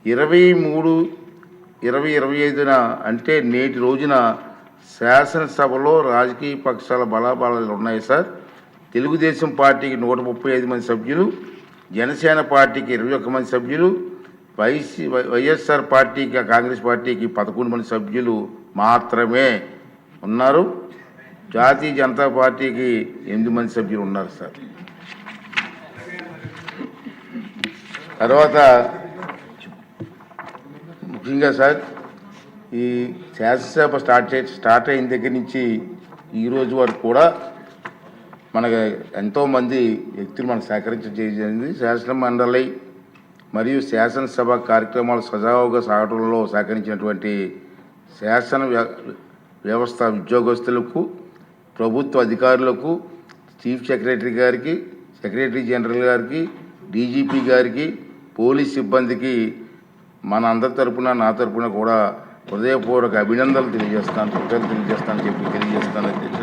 23/20/25 అంటే నేటి రోజున శాసనసభలో రాజకీయ పక్షాల బలాబలాలు ఉన్నాయి సార్. తెలుగుదేశం పార్టీకి 135 మంది సభ్యులు, జనసేన పార్టీకి 21 మంది సభ్యులు, వైఎస్ఆర్ పార్టీకి కాంగ్రెస్ పార్టీకి 11 మంది సభ్యులు మాత్రమే ఉన్నారు. జాతీయ జనతా పార్టీకి 8 మంది సభ్యులు ఉన్నారు సార్. తర్వాత ముఖ్యంగా సార్, ఈ శాసనసభ స్టార్ట్ అయిన దగ్గర నుంచి ఈరోజు వరకు కూడా మనకు ఎంతోమంది వ్యక్తులు మనకు సహకరించింది. శాసన మండలి మరియు శాసనసభ కార్యక్రమాలు సజావుగా సాగడంలో సహకరించినటువంటి శాసన వ్యవస్థ ఉద్యోగస్తులకు, ప్రభుత్వ అధికారులకు, చీఫ్ సెక్రటరీ గారికి, సెక్రటరీ జనరల్ గారికి, డీజీపీ గారికి, పోలీస్ సిబ్బందికి మన అందరి తరపున, నా తరపున కూడా హృదయపూర్వక అభినందనలు తెలియజేస్తాను, కృతజ్ఞతలు తెలియజేస్తాను అధ్యక్ష.